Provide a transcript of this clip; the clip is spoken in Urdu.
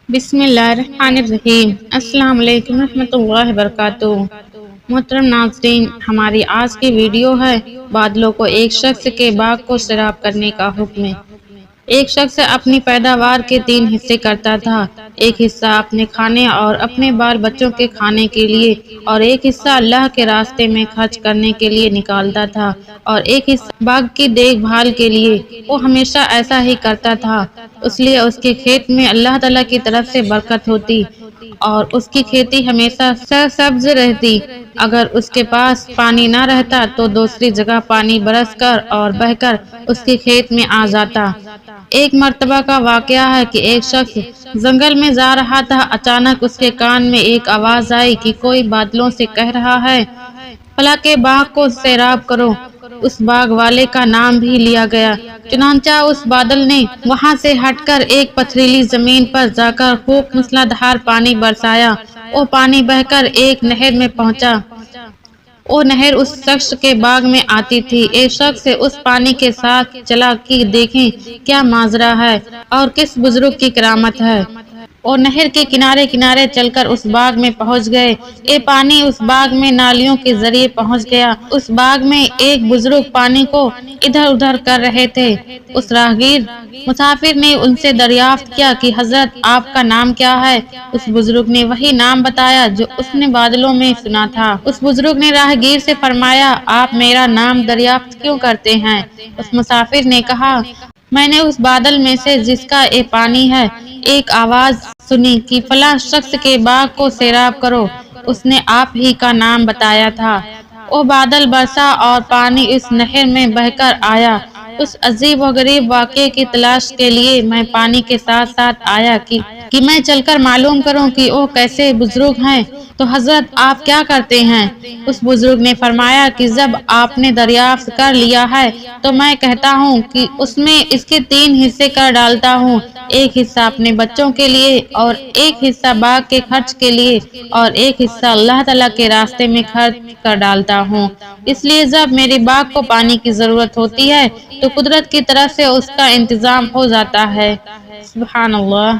بسم اللہ الرحمن الرحیم۔ السلام علیکم ورحمۃ اللہ وبرکاتہ۔ محترم ناظرین، ہماری آج کی ویڈیو ہے بادلوں کو ایک شخص کے باغ کو سیراب کرنے کا حکم۔ ایک شخص اپنی پیداوار کے 3 حصے کرتا تھا۔ ایک حصہ اپنے کھانے اور اپنے بال بچوں کے کھانے کے لیے اور ایک حصہ اللہ کے راستے میں خرچ کرنے کے لیے نکالتا تھا اور ایک حصہ باغ کی دیکھ بھال کے لیے۔ وہ ہمیشہ ایسا ہی کرتا تھا، اس لیے اس کے کھیت میں اللہ تعالیٰ کی طرف سے برکت ہوتی اور اس کی کھیتی ہمیشہ سرسبز رہتی۔ اگر اس کے پاس پانی نہ رہتا تو دوسری جگہ پانی برس کر اور بہہ کر اس کے کھیت میں آ جاتا۔ ایک مرتبہ کا واقعہ ہے کہ ایک شخص جنگل میں جا رہا تھا۔ اچانک اس کے کان میں ایک آواز آئی کہ کوئی بادلوں سے کہہ رہا ہے، فلاں کے باغ کو سیراب کرو۔ اس باغ والے کا نام بھی لیا گیا۔ چنانچہ اس بادل نے وہاں سے ہٹ کر ایک پتھریلی زمین پر جا کر خوب موسلادھار پانی برسایا۔ وہ پانی بہہ کر ایک نہر میں پہنچا۔ وہ نہر اس شخص کے باغ میں آتی تھی۔ ایک شخص اس پانی کے ساتھ چلا کہ دیکھیں کیا ماجرا ہے اور کس بزرگ کی کرامت ہے۔ وہ نہر کے کنارے کنارے چل کر اس باغ میں پہنچ گئے۔ یہ پانی اس باغ میں نالیوں کے ذریعے پہنچ گیا۔ اس باغ میں ایک بزرگ پانی کو ادھر ادھر کر رہے تھے۔ اس راہگیر مسافر نے ان سے دریافت کیا کہ حضرت آپ کا نام کیا ہے؟ اس بزرگ نے وہی نام بتایا جو اس نے بادلوں میں سنا تھا۔ اس بزرگ نے راہگیر سے فرمایا، آپ میرا نام دریافت کیوں کرتے ہیں؟ اس مسافر نے کہا، میں نے اس بادل میں سے جس کا یہ پانی ہے ایک آواز سنی کہ فلاں شخص کے باغ کو سیراب کرو۔ اس نے آپ ہی کا نام بتایا تھا۔ وہ بادل برسا اور پانی اس نہر میں بہہ کر آیا۔ اس عجیب و غریب واقعے کی تلاش کے لیے میں پانی کے ساتھ ساتھ آیا کہ میں چل کر معلوم کروں کہ وہ کیسے بزرگ ہیں۔ تو حضرت آپ کیا کرتے ہیں؟ اس بزرگ نے فرمایا کہ جب آپ نے دریافت کر لیا ہے تو میں کہتا ہوں کہ اس کے 3 حصے کر ڈالتا ہوں۔ ایک حصہ اپنے بچوں کے لیے اور ایک حصہ باغ کے خرچ کے لیے اور ایک حصہ اللہ تعالیٰ کے راستے میں خرچ کر ڈالتا ہوں۔ اس لیے جب میرے باغ کو پانی کی ضرورت ہوتی ہے تو قدرت کی طرف سے اس کا انتظام ہو جاتا ہے۔ سبحان اللہ۔